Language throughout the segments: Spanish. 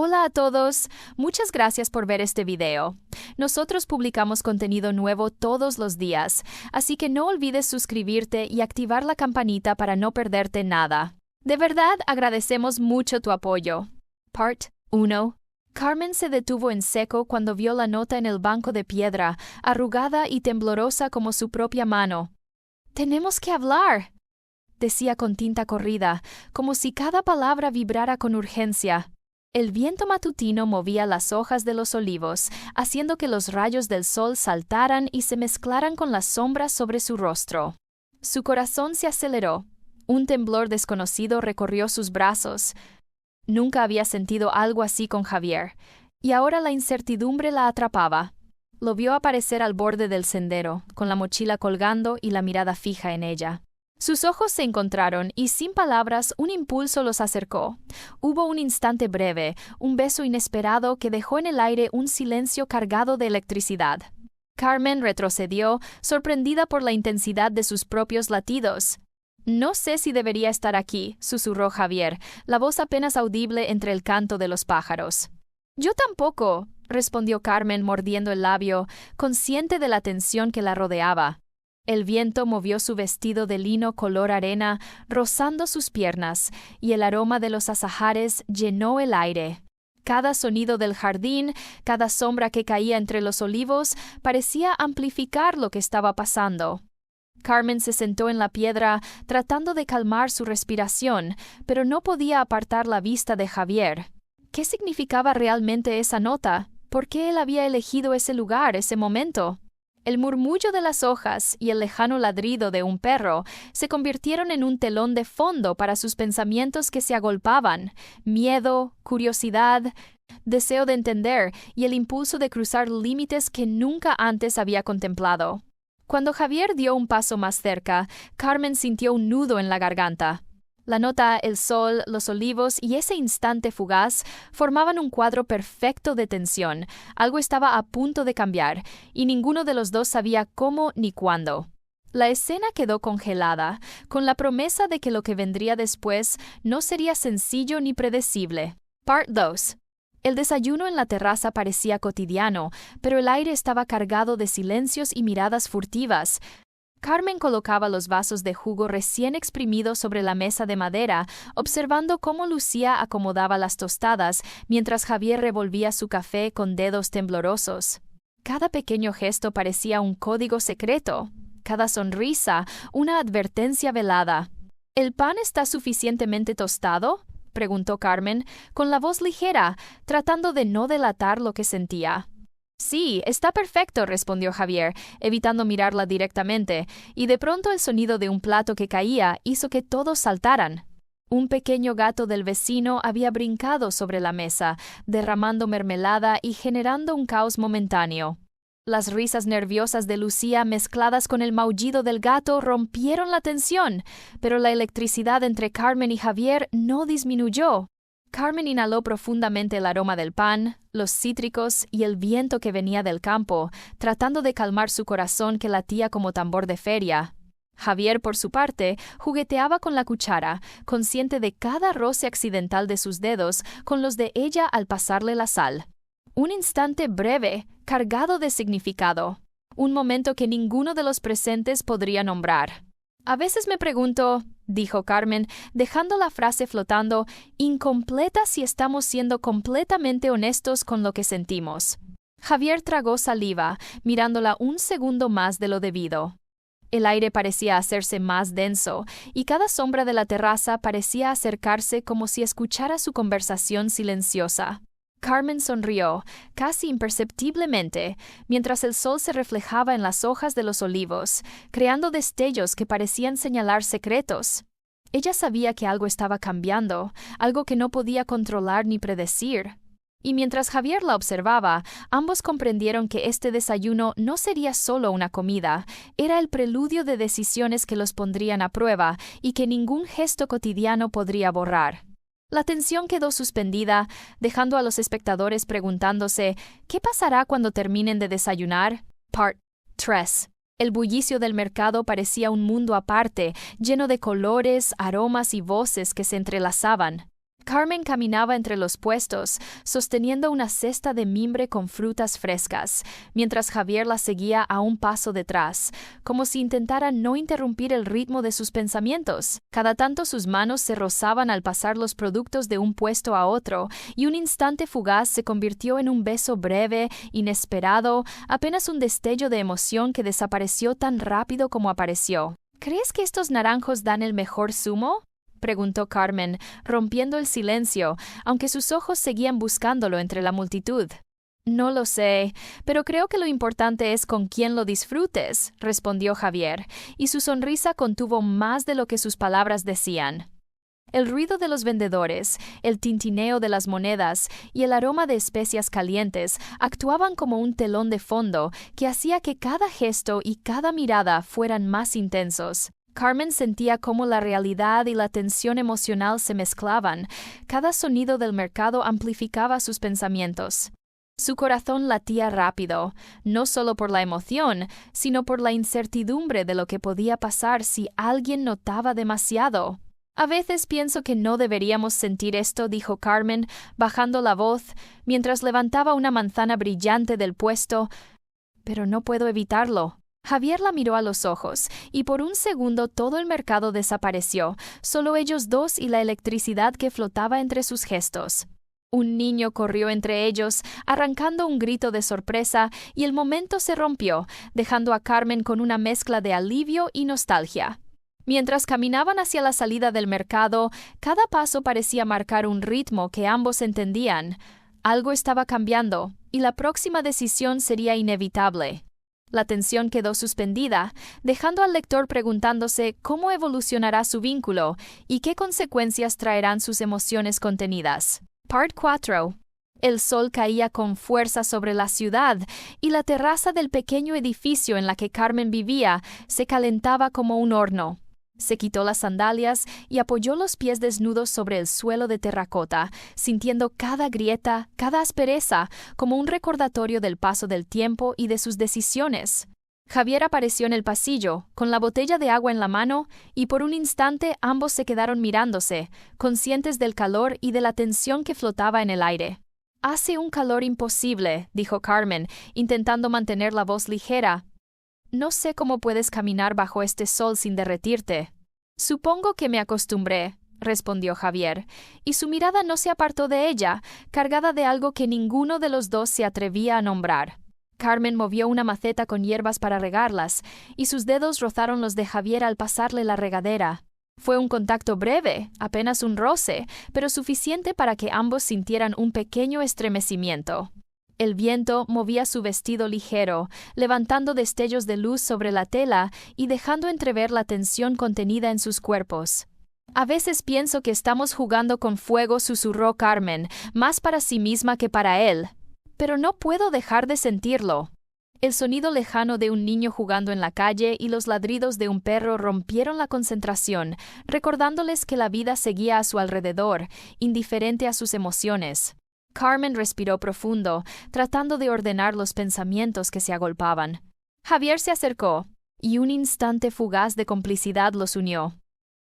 Hola a todos, muchas gracias por ver este video. Nosotros publicamos contenido nuevo todos los días, así que no olvides suscribirte y activar la campanita para no perderte nada. De verdad agradecemos mucho tu apoyo. Part 1. Carmen se detuvo en seco cuando vio la nota en el banco de piedra, arrugada y temblorosa como su propia mano. «Tenemos que hablar», decía con tinta corrida, como si cada palabra vibrara con urgencia. El viento matutino movía las hojas de los olivos, haciendo que los rayos del sol saltaran y se mezclaran con las sombras sobre su rostro. Su corazón se aceleró. Un temblor desconocido recorrió sus brazos. Nunca había sentido algo así con Javier, y ahora la incertidumbre la atrapaba. Lo vio aparecer al borde del sendero, con la mochila colgando y la mirada fija en ella. Sus ojos se encontraron y sin palabras un impulso los acercó. Hubo un instante breve, un beso inesperado que dejó en el aire un silencio cargado de electricidad. Carmen retrocedió, sorprendida por la intensidad de sus propios latidos. «No sé si debería estar aquí», susurró Javier, la voz apenas audible entre el canto de los pájaros. «Yo tampoco», respondió Carmen mordiendo el labio, consciente de la tensión que la rodeaba. El viento movió su vestido de lino color arena, rozando sus piernas, y el aroma de los azahares llenó el aire. Cada sonido del jardín, cada sombra que caía entre los olivos, parecía amplificar lo que estaba pasando. Carmen se sentó en la piedra, tratando de calmar su respiración, pero no podía apartar la vista de Javier. ¿Qué significaba realmente esa nota? ¿Por qué él había elegido ese lugar, ese momento? El murmullo de las hojas y el lejano ladrido de un perro se convirtieron en un telón de fondo para sus pensamientos que se agolpaban: miedo, curiosidad, deseo de entender y el impulso de cruzar límites que nunca antes había contemplado. Cuando Javier dio un paso más cerca, Carmen sintió un nudo en la garganta. La nota, el sol, los olivos y ese instante fugaz formaban un cuadro perfecto de tensión. Algo estaba a punto de cambiar, y ninguno de los dos sabía cómo ni cuándo. La escena quedó congelada, con la promesa de que lo que vendría después no sería sencillo ni predecible. Part 2. El desayuno en la terraza parecía cotidiano, pero el aire estaba cargado de silencios y miradas furtivas. Carmen colocaba los vasos de jugo recién exprimidos sobre la mesa de madera, observando cómo Lucía acomodaba las tostadas, mientras Javier revolvía su café con dedos temblorosos. Cada pequeño gesto parecía un código secreto, cada sonrisa una advertencia velada. «¿El pan está suficientemente tostado?», preguntó Carmen, con la voz ligera, tratando de no delatar lo que sentía. «Sí, está perfecto», respondió Javier, evitando mirarla directamente, y de pronto el sonido de un plato que caía hizo que todos saltaran. Un pequeño gato del vecino había brincado sobre la mesa, derramando mermelada y generando un caos momentáneo. Las risas nerviosas de Lucía mezcladas con el maullido del gato rompieron la tensión, pero la electricidad entre Carmen y Javier no disminuyó. Carmen inhaló profundamente el aroma del pan, los cítricos y el viento que venía del campo, tratando de calmar su corazón que latía como tambor de feria. Javier, por su parte, jugueteaba con la cuchara, consciente de cada roce accidental de sus dedos con los de ella al pasarle la sal. Un instante breve, cargado de significado. Un momento que ninguno de los presentes podría nombrar. «A veces me pregunto», dijo Carmen, dejando la frase flotando, incompleta si estamos siendo completamente honestos con lo que sentimos. Javier tragó saliva, mirándola un segundo más de lo debido. El aire parecía hacerse más denso, y cada sombra de la terraza parecía acercarse como si escuchara su conversación silenciosa. Carmen sonrió, casi imperceptiblemente, mientras el sol se reflejaba en las hojas de los olivos, creando destellos que parecían señalar secretos. Ella sabía que algo estaba cambiando, algo que no podía controlar ni predecir. Y mientras Javier la observaba, ambos comprendieron que este desayuno no sería solo una comida, era el preludio de decisiones que los pondrían a prueba y que ningún gesto cotidiano podría borrar. La tensión quedó suspendida, dejando a los espectadores preguntándose ¿qué pasará cuando terminen de desayunar? Part 3. El bullicio del mercado parecía un mundo aparte, lleno de colores, aromas y voces que se entrelazaban. Carmen caminaba entre los puestos, sosteniendo una cesta de mimbre con frutas frescas, mientras Javier la seguía a un paso detrás, como si intentara no interrumpir el ritmo de sus pensamientos. Cada tanto sus manos se rozaban al pasar los productos de un puesto a otro, y un instante fugaz se convirtió en un beso breve, inesperado, apenas un destello de emoción que desapareció tan rápido como apareció. ¿Crees que estos naranjos dan el mejor zumo?, preguntó Carmen, rompiendo el silencio, aunque sus ojos seguían buscándolo entre la multitud. No lo sé, pero creo que lo importante es con quién lo disfrutes, respondió Javier, y su sonrisa contuvo más de lo que sus palabras decían. El ruido de los vendedores, el tintineo de las monedas y el aroma de especias calientes actuaban como un telón de fondo que hacía que cada gesto y cada mirada fueran más intensos. Carmen sentía cómo la realidad y la tensión emocional se mezclaban. Cada sonido del mercado amplificaba sus pensamientos. Su corazón latía rápido, no solo por la emoción, sino por la incertidumbre de lo que podía pasar si alguien notaba demasiado. A veces pienso que no deberíamos sentir esto, dijo Carmen, bajando la voz, mientras levantaba una manzana brillante del puesto, pero no puedo evitarlo. Javier la miró a los ojos, y por un segundo todo el mercado desapareció, solo ellos dos y la electricidad que flotaba entre sus gestos. Un niño corrió entre ellos, arrancando un grito de sorpresa, y el momento se rompió, dejando a Carmen con una mezcla de alivio y nostalgia. Mientras caminaban hacia la salida del mercado, cada paso parecía marcar un ritmo que ambos entendían. Algo estaba cambiando, y la próxima decisión sería inevitable. La tensión quedó suspendida, dejando al lector preguntándose cómo evolucionará su vínculo y qué consecuencias traerán sus emociones contenidas. Part 4. El sol caía con fuerza sobre la ciudad, y la terraza del pequeño edificio en la que Carmen vivía se calentaba como un horno. Se quitó las sandalias y apoyó los pies desnudos sobre el suelo de terracota, sintiendo cada grieta, cada aspereza, como un recordatorio del paso del tiempo y de sus decisiones. Javier apareció en el pasillo, con la botella de agua en la mano, y por un instante ambos se quedaron mirándose, conscientes del calor y de la tensión que flotaba en el aire. «Hace un calor imposible», dijo Carmen, intentando mantener la voz ligera. «No sé cómo puedes caminar bajo este sol sin derretirte». «Supongo que me acostumbré», respondió Javier, y su mirada no se apartó de ella, cargada de algo que ninguno de los dos se atrevía a nombrar. Carmen movió una maceta con hierbas para regarlas, y sus dedos rozaron los de Javier al pasarle la regadera. Fue un contacto breve, apenas un roce, pero suficiente para que ambos sintieran un pequeño estremecimiento. El viento movía su vestido ligero, levantando destellos de luz sobre la tela y dejando entrever la tensión contenida en sus cuerpos. «A veces pienso que estamos jugando con fuego», susurró Carmen, más para sí misma que para él. «Pero no puedo dejar de sentirlo». El sonido lejano de un niño jugando en la calle y los ladridos de un perro rompieron la concentración, recordándoles que la vida seguía a su alrededor, indiferente a sus emociones. Carmen respiró profundo, tratando de ordenar los pensamientos que se agolpaban. Javier se acercó, y un instante fugaz de complicidad los unió.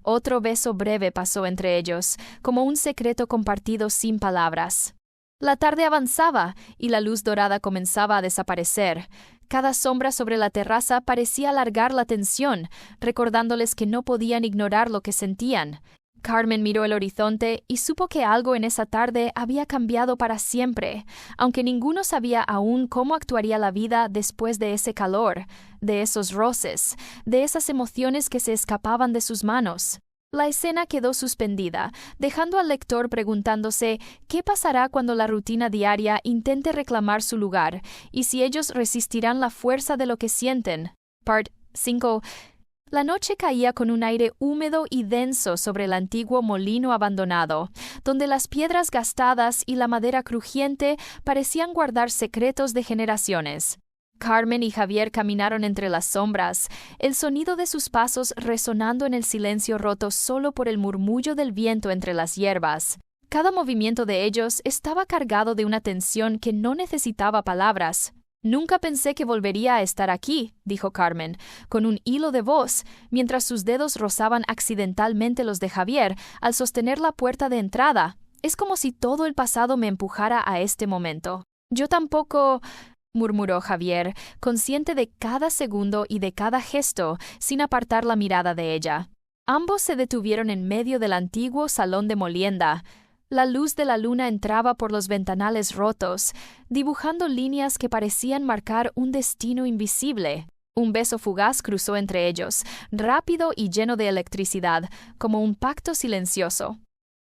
Otro beso breve pasó entre ellos, como un secreto compartido sin palabras. La tarde avanzaba, y la luz dorada comenzaba a desaparecer. Cada sombra sobre la terraza parecía alargar la tensión, recordándoles que no podían ignorar lo que sentían. Carmen miró el horizonte y supo que algo en esa tarde había cambiado para siempre, aunque ninguno sabía aún cómo actuaría la vida después de ese calor, de esos roces, de esas emociones que se escapaban de sus manos. La escena quedó suspendida, dejando al lector preguntándose qué pasará cuando la rutina diaria intente reclamar su lugar, y si ellos resistirán la fuerza de lo que sienten. Part 5. La noche caía con un aire húmedo y denso sobre el antiguo molino abandonado, donde las piedras gastadas y la madera crujiente parecían guardar secretos de generaciones. Carmen y Javier caminaron entre las sombras, el sonido de sus pasos resonando en el silencio roto solo por el murmullo del viento entre las hierbas. Cada movimiento de ellos estaba cargado de una tensión que no necesitaba palabras. «Nunca pensé que volvería a estar aquí», dijo Carmen, con un hilo de voz, mientras sus dedos rozaban accidentalmente los de Javier al sostener la puerta de entrada. Es como si todo el pasado me empujara a este momento. Yo tampoco, murmuró Javier, consciente de cada segundo y de cada gesto, sin apartar la mirada de ella. Ambos se detuvieron en medio del antiguo salón de molienda. La luz de la luna entraba por los ventanales rotos, dibujando líneas que parecían marcar un destino invisible. Un beso fugaz cruzó entre ellos, rápido y lleno de electricidad, como un pacto silencioso.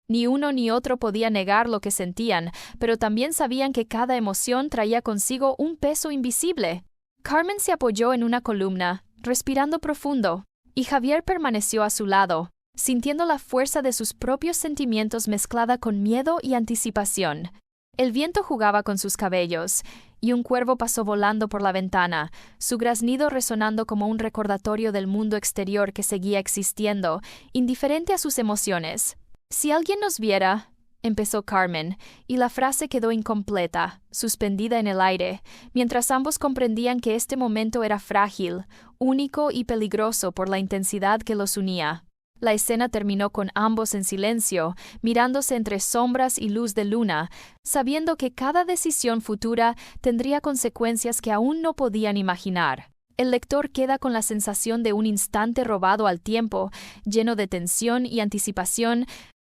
Ni uno ni otro podía negar lo que sentían, pero también sabían que cada emoción traía consigo un peso invisible. Carmen se apoyó en una columna, respirando profundo, y Javier permaneció a su lado, sintiendo la fuerza de sus propios sentimientos mezclada con miedo y anticipación. El viento jugaba con sus cabellos, y un cuervo pasó volando por la ventana, su graznido resonando como un recordatorio del mundo exterior que seguía existiendo, indiferente a sus emociones. «Si alguien nos viera», empezó Carmen, y la frase quedó incompleta, suspendida en el aire, mientras ambos comprendían que este momento era frágil, único y peligroso por la intensidad que los unía. La escena terminó con ambos en silencio, mirándose entre sombras y luz de luna, sabiendo que cada decisión futura tendría consecuencias que aún no podían imaginar. El lector queda con la sensación de un instante robado al tiempo, lleno de tensión y anticipación,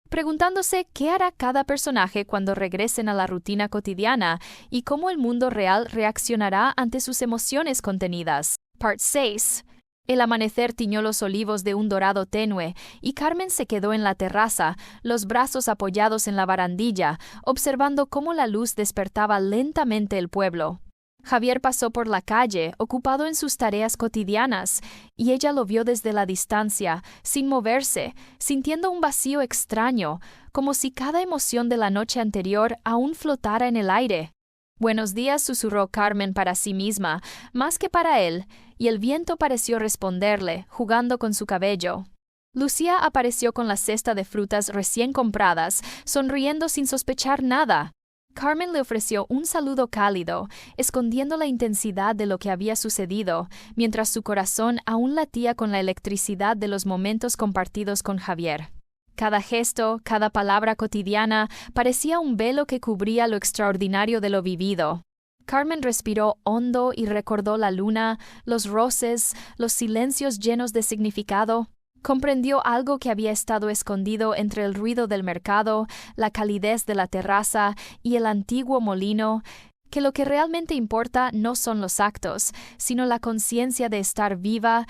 preguntándose qué hará cada personaje cuando regresen a la rutina cotidiana y cómo el mundo real reaccionará ante sus emociones contenidas. Part 6. El amanecer tiñó los olivos de un dorado tenue, y Carmen se quedó en la terraza, los brazos apoyados en la barandilla, observando cómo la luz despertaba lentamente el pueblo. Javier pasó por la calle, ocupado en sus tareas cotidianas, y ella lo vio desde la distancia, sin moverse, sintiendo un vacío extraño, como si cada emoción de la noche anterior aún flotara en el aire. «Buenos días», susurró Carmen para sí misma, más que para él, y el viento pareció responderle, jugando con su cabello. Lucía apareció con la cesta de frutas recién compradas, sonriendo sin sospechar nada. Carmen le ofreció un saludo cálido, escondiendo la intensidad de lo que había sucedido, mientras su corazón aún latía con la electricidad de los momentos compartidos con Javier. Cada gesto, cada palabra cotidiana, parecía un velo que cubría lo extraordinario de lo vivido. Carmen respiró hondo y recordó la luna, los roces, los silencios llenos de significado. Comprendió algo que había estado escondido entre el ruido del mercado, la calidez de la terraza y el antiguo molino, que lo que realmente importa no son los actos, sino la conciencia de estar viva,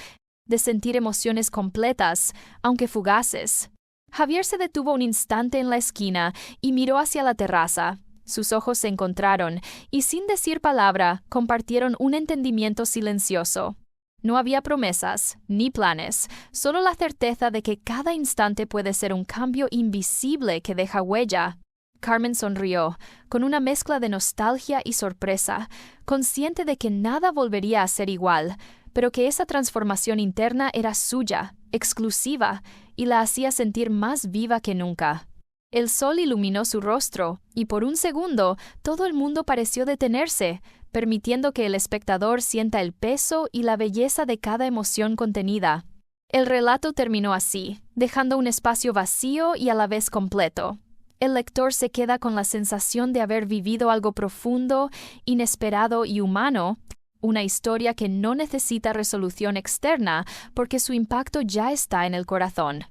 de sentir emociones completas, aunque fugaces. Javier se detuvo un instante en la esquina y miró hacia la terraza. Sus ojos se encontraron y, sin decir palabra, compartieron un entendimiento silencioso. No había promesas, ni planes, solo la certeza de que cada instante puede ser un cambio invisible que deja huella. Carmen sonrió, con una mezcla de nostalgia y sorpresa, consciente de que nada volvería a ser igual, pero que esa transformación interna era suya, exclusiva, y la hacía sentir más viva que nunca. El sol iluminó su rostro, y por un segundo todo el mundo pareció detenerse, permitiendo que el espectador sienta el peso y la belleza de cada emoción contenida. El relato terminó así, dejando un espacio vacío y a la vez completo. El lector se queda con la sensación de haber vivido algo profundo, inesperado y humano, una historia que no necesita resolución externa porque su impacto ya está en el corazón.